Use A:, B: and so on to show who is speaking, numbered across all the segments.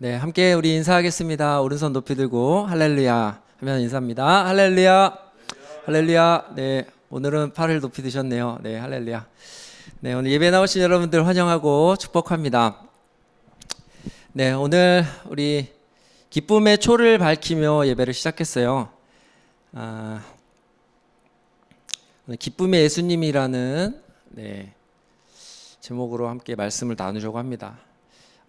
A: 네, 함께 우리 인사하겠습니다. 오른손 높이 들고 할렐루야 하면 인사합니다. 할렐루야, 할렐루야. 네, 오늘은 팔을 높이 드셨네요. 네, 할렐루야. 네, 오늘 예배 나오신 여러분들 환영하고 축복합니다. 네, 오늘 우리 기쁨의 초를 밝히며 예배를 시작했어요. 오늘 기쁨의 예수님이라는 제목으로 함께 말씀을 나누려고 합니다.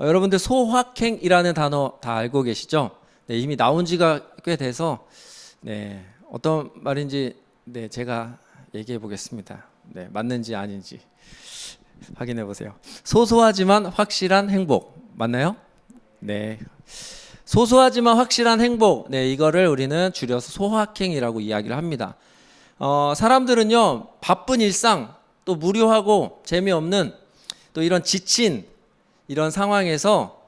A: 여러분들 소확행이라는 단어 다 알고 계시죠? 네, 이미 나온 지가 꽤 돼서 어떤 말인지 제가 얘기해 보겠습니다. 맞는지 아닌지 확인해 보세요. 소소하지만 확실한 행복 맞나요? 네, 소소하지만 확실한 행복. 이거를 우리는 줄여서 소확행이라고 이야기를 합니다. 사람들은요, 바쁜 일상, 또 무료하고 재미없는 또 이런 지친 이런 상황에서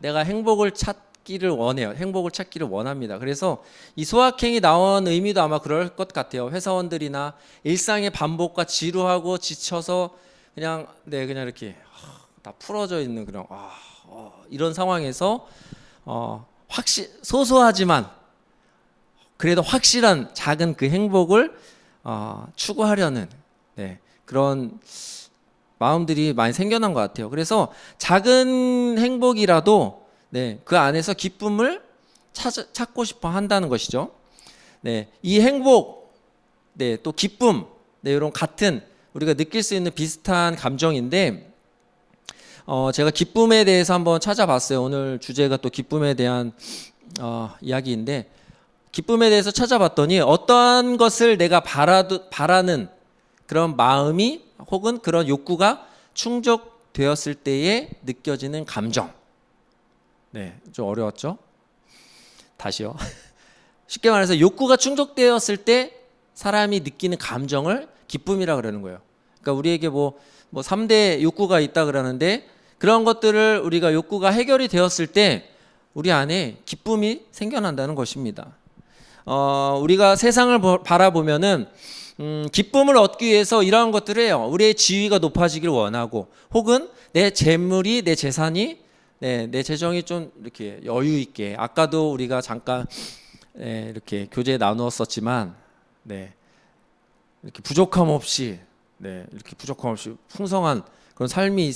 A: 내가 행복을 찾기를 원해요. 행복을 찾기를 원합니다. 그래서 이 소확행이 나온 의미도 아마 그럴 것 같아요. 회사원들이나 일상의 반복과 지루하고 지쳐서 그냥 이렇게 다 풀어져 있는 그런 이런 상황에서 소소하지만 그래도 확실한 작은 그 행복을 추구하려는 그런 마음들이 많이 생겨난 것 같아요. 그래서 작은 행복이라도 그 안에서 기쁨을 찾고 싶어 한다는 것이죠. 이 행복, 또 기쁨, 이런 같은 우리가 느낄 수 있는 비슷한 감정인데, 제가 기쁨에 대해서 한번 찾아봤어요. 오늘 주제가 또 기쁨에 대한 이야기인데, 기쁨에 대해서 찾아봤더니 어떠한 것을 내가 바라는 그런 마음이 혹은 그런 욕구가 충족되었을 때에 느껴지는 감정. 좀 어려웠죠? 다시요. 쉽게 말해서 욕구가 충족되었을 때 사람이 느끼는 감정을 기쁨이라 그러는 거예요. 그러니까 우리에게 뭐 3대 욕구가 있다 그러는데 그런 것들을 우리가 욕구가 해결이 되었을 때 우리 안에 기쁨이 생겨난다는 것입니다. 우리가 세상을 바라보면은 기쁨을 얻기 위해서 이러한 것들을 해요. 우리의 지위가 높아지길 원하고, 혹은 내 재물이, 내 재산이, 내 재정이 좀 이렇게 여유 있게. 아까도 우리가 잠깐 이렇게 교재에 나누었었지만, 이렇게 부족함 없이, 이렇게 부족함 없이 풍성한 그런 삶이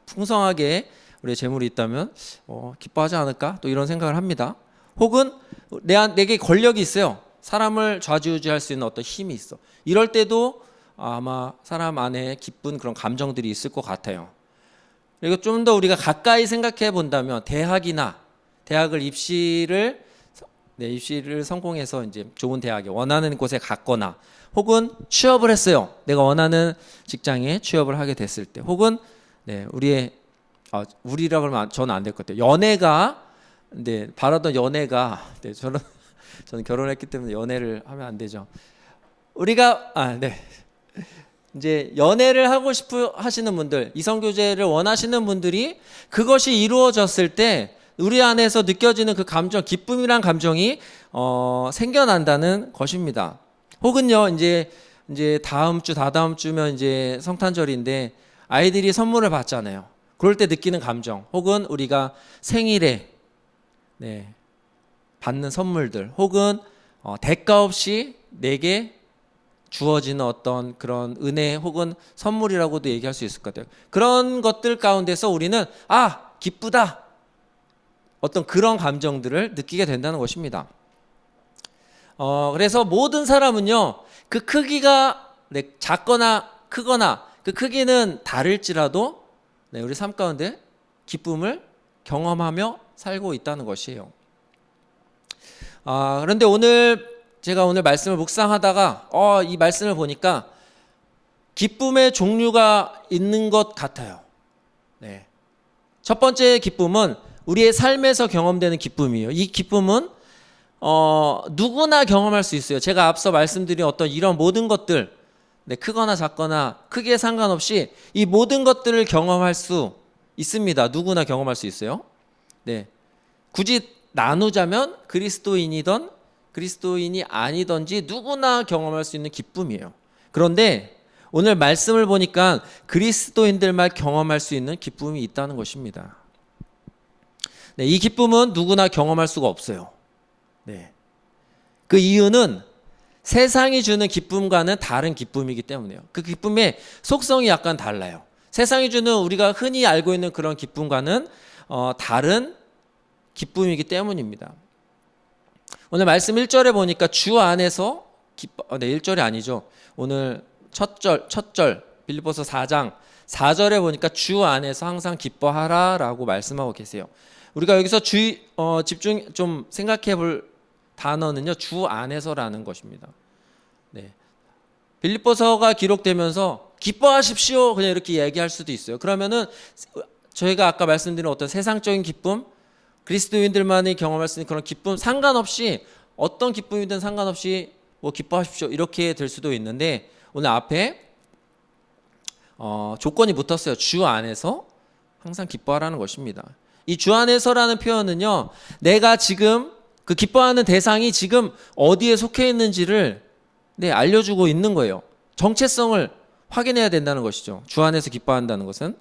A: 풍성하게 우리의 재물이 있다면 기뻐하지 않을까? 또 이런 생각을 합니다. 혹은 내게 권력이 있어요. 사람을 좌지우지할 수 있는 어떤 힘이 있어. 이럴 때도 아마 사람 안에 기쁜 그런 감정들이 있을 것 같아요. 그리고 좀 더 우리가 가까이 생각해 본다면 대학을 입시를 성공해서 이제 좋은 대학에 원하는 곳에 갔거나, 혹은 취업을 했어요. 내가 원하는 직장에 취업을 하게 됐을 때, 혹은 우리라 그러면 저는 안 될 것 같아요. 연애가 바라던 연애가 저는 결혼했기 때문에 연애를 하면 안 되죠. 우리가 이제 연애를 하고 싶어 하시는 분들, 이성교제를 원하시는 분들이 그것이 이루어졌을 때 우리 안에서 느껴지는 그 감정, 기쁨이란 감정이 생겨난다는 것입니다. 혹은요, 이제 다다음 주면 이제 성탄절인데 아이들이 선물을 받잖아요. 그럴 때 느끼는 감정, 혹은 우리가 생일에 받는 선물들, 혹은 대가 없이 내게 주어지는 어떤 그런 은혜 혹은 선물이라고도 얘기할 수 있을 것 같아요. 그런 것들 가운데서 우리는 기쁘다, 어떤 그런 감정들을 느끼게 된다는 것입니다. 그래서 모든 사람은요, 그 크기가 작거나 크거나 그 크기는 다를지라도 우리 삶 가운데 기쁨을 경험하며 살고 있다는 것이에요. 그런데 제가 오늘 말씀을 묵상하다가 이 말씀을 보니까 기쁨의 종류가 있는 것 같아요. 첫 번째 기쁨은 우리의 삶에서 경험되는 기쁨이에요. 이 기쁨은 누구나 경험할 수 있어요. 제가 앞서 말씀드린 어떤 이런 모든 것들, 크거나 작거나 크기에 상관없이 이 모든 것들을 경험할 수 있습니다. 누구나 경험할 수 있어요. 굳이 나누자면 그리스도인이든 그리스도인이 아니든지 누구나 경험할 수 있는 기쁨이에요. 그런데 오늘 말씀을 보니까 그리스도인들만 경험할 수 있는 기쁨이 있다는 것입니다. 네, 이 기쁨은 누구나 경험할 수가 없어요. 네. 그 이유는 세상이 주는 기쁨과는 다른 기쁨이기 때문이에요. 그 기쁨의 속성이 약간 달라요. 세상이 주는 우리가 흔히 알고 있는 그런 기쁨과는 다른 기쁨이기 때문입니다. 오늘 말씀 1절에 보니까 주 안에서 네, 1절이 아니죠. 오늘 첫 절 빌립보서 4장 4절에 보니까 주 안에서 항상 기뻐하라라고 말씀하고 계세요. 우리가 여기서 집중 좀 생각해 볼 단어는요, 주 안에서라는 것입니다. 네. 빌립보서가 기록되면서 기뻐하십시오 그냥 이렇게 얘기할 수도 있어요. 그러면은 저희가 아까 말씀드린 어떤 세상적인 기쁨, 그리스도인들만이 경험할 수 있는 그런 기쁨 상관없이, 어떤 기쁨이든 상관없이 뭐 기뻐하십시오 이렇게 될 수도 있는데, 오늘 앞에 조건이 붙었어요. 주 안에서 항상 기뻐하라는 것입니다. 이 주 안에서라는 표현은요, 내가 지금 그 기뻐하는 대상이 지금 어디에 속해 있는지를 알려주고 있는 거예요. 정체성을 확인해야 된다는 것이죠. 주 안에서 기뻐한다는 것은.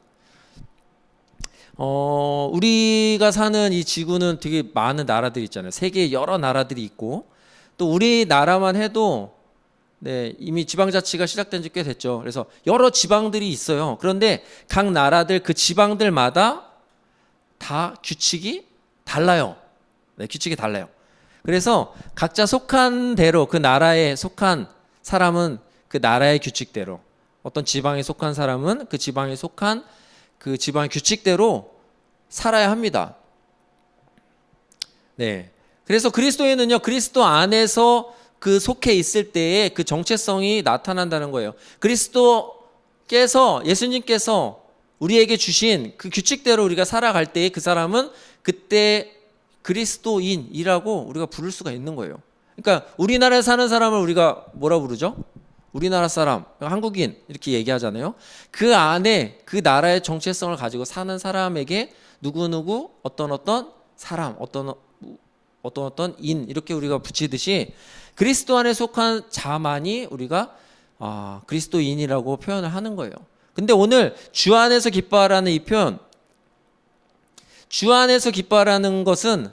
A: 우리가 사는 이 지구는 되게 많은 나라들이 있잖아요. 세계에 여러 나라들이 있고, 또 우리나라만 해도 이미 지방자치가 시작된 지 꽤 됐죠. 그래서 여러 지방들이 있어요. 그런데 각 나라들 그 지방들마다 다 규칙이 달라요. 규칙이 달라요. 그래서 각자 속한 대로, 그 나라에 속한 사람은 그 나라의 규칙대로, 어떤 지방에 속한 사람은 그 지방에 속한 그 지방의 규칙대로 살아야 합니다. 네. 그래서 그리스도인은요, 그리스도 안에서 그 속해 있을 때에 그 정체성이 나타난다는 거예요. 예수님께서 우리에게 주신 그 규칙대로 우리가 살아갈 때에 그 사람은 그때 그리스도인이라고 우리가 부를 수가 있는 거예요. 그러니까 우리나라에 사는 사람을 우리가 뭐라 부르죠? 우리나라 사람, 한국인 이렇게 얘기하잖아요. 그 안에 그 나라의 정체성을 가지고 사는 사람에게 누구누구 어떤 사람, 어떤 인 이렇게 우리가 붙이듯이 그리스도 안에 속한 자만이 우리가 그리스도인이라고 표현을 하는 거예요. 근데 오늘 주 안에서 기뻐하라는 이 표현, 주 안에서 기뻐하라는 것은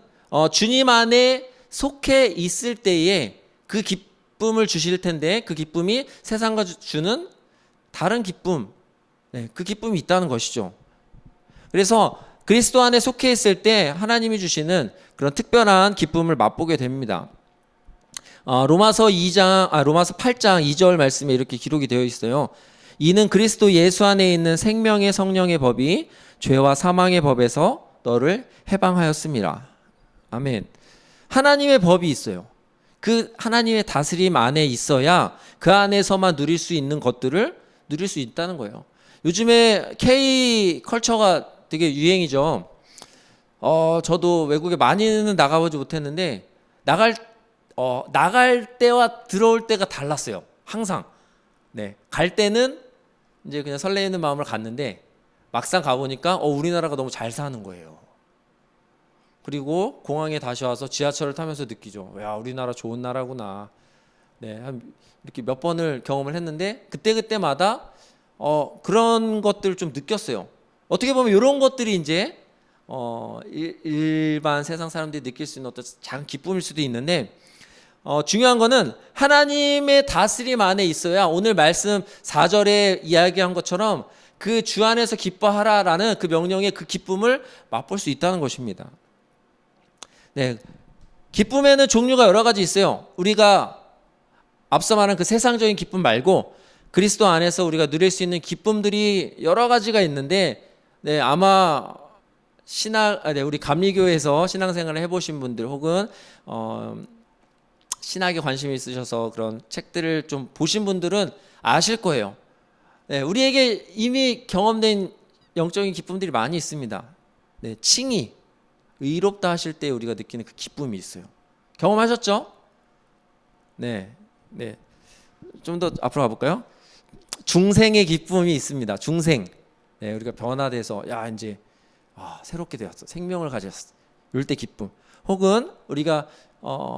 A: 주님 안에 속해 있을 때에 그 기쁨을 주실 텐데, 그 기쁨이 세상과 주는 다른 기쁨, 그 기쁨이 있다는 것이죠. 그래서 그리스도 안에 속해 있을 때 하나님이 주시는 그런 특별한 기쁨을 맛보게 됩니다. 로마서 8장 2절 말씀에 이렇게 기록이 되어 있어요. 이는 그리스도 예수 안에 있는 생명의 성령의 법이 죄와 사망의 법에서 너를 해방하였습니다. 아멘. 하나님의 법이 있어요. 그 하나님의 다스림 안에 있어야 그 안에서만 누릴 수 있는 것들을 누릴 수 있다는 거예요. 요즘에 K 컬처가 되게 유행이죠. 저도 외국에 많이는 나가보지 못했는데 나갈 때와 들어올 때가 달랐어요. 항상. 갈 때는 이제 그냥 설레이는 마음을 갔는데 막상 가보니까 우리나라가 너무 잘 사는 거예요. 그리고 공항에 다시 와서 지하철을 타면서 느끼죠. 야, 우리나라 좋은 나라구나. 이렇게 몇 번을 경험을 했는데 그때마다 그런 것들을 좀 느꼈어요. 어떻게 보면 이런 것들이 이제 일반 세상 사람들이 느낄 수 있는 어떤 작은 기쁨일 수도 있는데, 중요한 거는 하나님의 다스림 안에 있어야 오늘 말씀 4절에 이야기한 것처럼 그 주 안에서 기뻐하라라는 그 명령의 그 기쁨을 맛볼 수 있다는 것입니다. 기쁨에는 종류가 여러 가지 있어요. 우리가 앞서 말한 그 세상적인 기쁨 말고 그리스도 안에서 우리가 누릴 수 있는 기쁨들이 여러 가지가 있는데, 아마 우리 감리교회에서 신앙생활을 해보신 분들 혹은 신학에 관심이 있으셔서 그런 책들을 좀 보신 분들은 아실 거예요. 우리에게 이미 경험된 영적인 기쁨들이 많이 있습니다. 칭의, 의롭다 하실 때 우리가 느끼는 그 기쁨이 있어요. 경험하셨죠? 좀 더 앞으로 가볼까요? 중생의 기쁨이 있습니다. 중생. 우리가 변화돼서 이제 새롭게 되었어. 생명을 가졌어. 이럴 때 기쁨. 혹은 우리가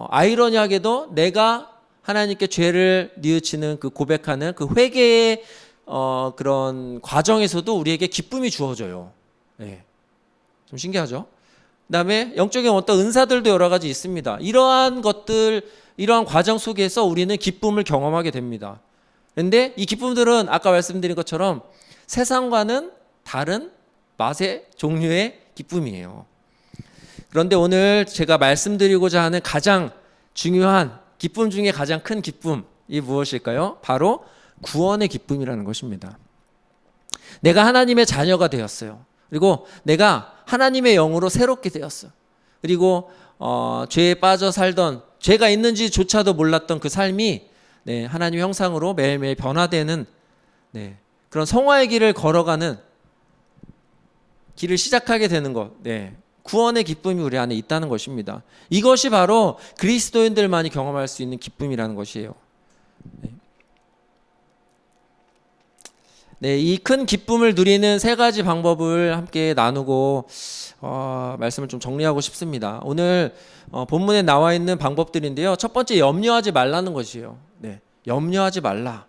A: 아이러니하게도 내가 하나님께 죄를 뉘우치는 그 고백하는 그 회개의 그런 과정에서도 우리에게 기쁨이 주어져요. 좀 신기하죠? 그다음에 영적인 어떤 은사들도 여러 가지 있습니다. 이러한 것들, 이러한 과정 속에서 우리는 기쁨을 경험하게 됩니다. 그런데 이 기쁨들은 아까 말씀드린 것처럼 세상과는 다른 맛의 종류의 기쁨이에요. 그런데 오늘 제가 말씀드리고자 하는 가장 중요한 기쁨 중에 가장 큰 기쁨이 무엇일까요? 바로 구원의 기쁨이라는 것입니다. 내가 하나님의 자녀가 되었어요. 그리고 내가 하나님의 영으로 새롭게 되었어. 그리고 죄에 빠져 살던, 죄가 있는지조차도 몰랐던 그 삶이 하나님의 형상으로 매일매일 변화되는 그런 성화의 길을 걸어가는 길을 시작하게 되는 것, 구원의 기쁨이 우리 안에 있다는 것입니다. 이것이 바로 그리스도인들만이 경험할 수 있는 기쁨이라는 것이에요. 이 큰 기쁨을 누리는 세 가지 방법을 함께 나누고 말씀을 좀 정리하고 싶습니다. 오늘 본문에 나와 있는 방법들인데요. 첫 번째, 염려하지 말라는 것이에요. 염려하지 말라.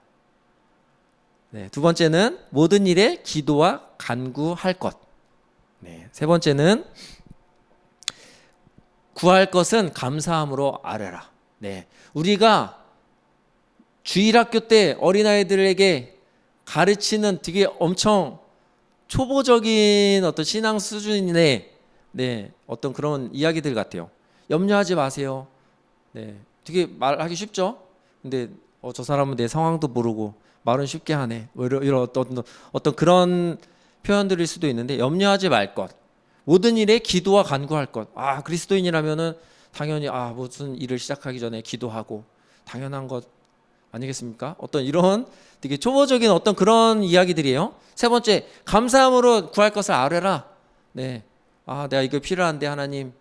A: 두 번째는 모든 일에 기도와 간구할 것. 세 번째는 구할 것은 감사함으로 아뢰라. 우리가 주일학교 때 어린아이들에게 가르치는 되게 엄청 초보적인 어떤 신앙 수준의 어떤 그런 이야기들 같아요. 염려하지 마세요. 되게 말하기 쉽죠? 근데 저 사람은 내 상황도 모르고 말은 쉽게 하네. 이런 어떤 그런 표현들일 수도 있는데, 염려하지 말 것. 모든 일에 기도와 간구할 것. 그리스도인이라면은 당연히 무슨 일을 시작하기 전에 기도하고 당연한 것 아니겠습니까? 어떤 이런 되게 초보적인 어떤 그런 이야기들이에요. 세 번째, 감사함으로 구할 것을 아뢰라. 내가 이거 필요한데 하나님,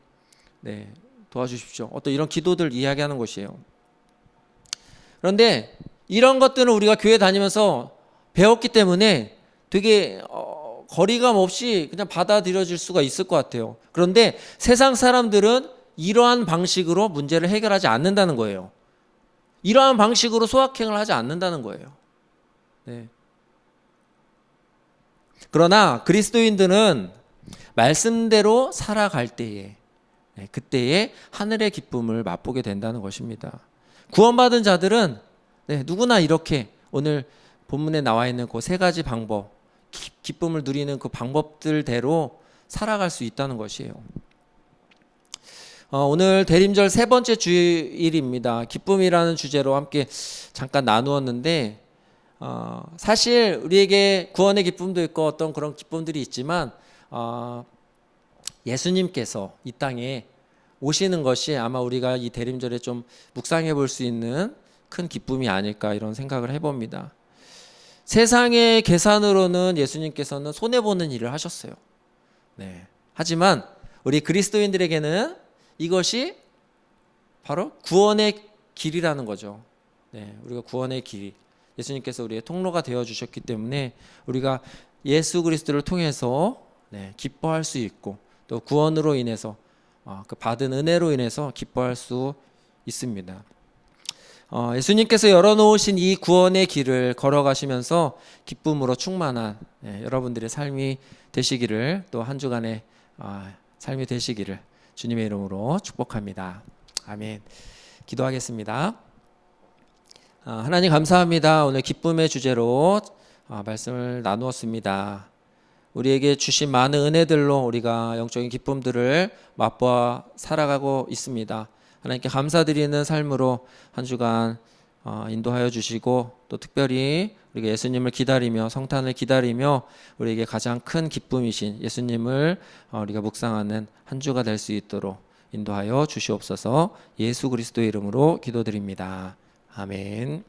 A: 도와주십시오. 어떤 이런 기도들 이야기하는 것이에요. 그런데 이런 것들은 우리가 교회 다니면서 배웠기 때문에 되게 거리감 없이 그냥 받아들여질 수가 있을 것 같아요. 그런데 세상 사람들은 이러한 방식으로 문제를 해결하지 않는다는 거예요. 이러한 방식으로 소확행을 하지 않는다는 거예요. 그러나 그리스도인들은 말씀대로 살아갈 때에 그때에 하늘의 기쁨을 맛보게 된다는 것입니다. 구원받은 자들은 누구나 이렇게 오늘 본문에 나와 있는 그 세 가지 방법, 기쁨을 누리는 그 방법들대로 살아갈 수 있다는 것이에요. 오늘 대림절 세 번째 주일입니다. 기쁨이라는 주제로 함께 잠깐 나누었는데, 사실 우리에게 구원의 기쁨도 있고 어떤 그런 기쁨들이 있지만 예수님께서 이 땅에 오시는 것이 아마 우리가 이 대림절에 좀 묵상해 볼 수 있는 큰 기쁨이 아닐까, 이런 생각을 해봅니다. 세상의 계산으로는 예수님께서는 손해보는 일을 하셨어요. 하지만 우리 그리스도인들에게는 이것이 바로 구원의 길이라는 거죠. 우리가 구원의 길, 예수님께서 우리의 통로가 되어주셨기 때문에 우리가 예수 그리스도를 통해서 기뻐할 수 있고, 또 구원으로 인해서 그 받은 은혜로 인해서 기뻐할 수 있습니다. 예수님께서 열어놓으신 이 구원의 길을 걸어가시면서 기쁨으로 충만한 여러분들의 삶이 되시기를, 또 한 주간의 삶이 되시기를 주님의 이름으로 축복합니다. 아멘. 기도하겠습니다. 하나님 감사합니다. 오늘 기쁨의 주제로 말씀을 나누었습니다. 우리에게 주신 많은 은혜들로 우리가 영적인 기쁨들을 맛보아 살아가고 있습니다. 하나님께 감사드리는 삶으로 한 주간 인도하여 주시고, 또 특별히 우리가 예수님을 기다리며 성탄을 기다리며 우리에게 가장 큰 기쁨이신 예수님을 우리가 묵상하는 한 주가 될 수 있도록 인도하여 주시옵소서. 예수 그리스도의 이름으로 기도드립니다. 아멘.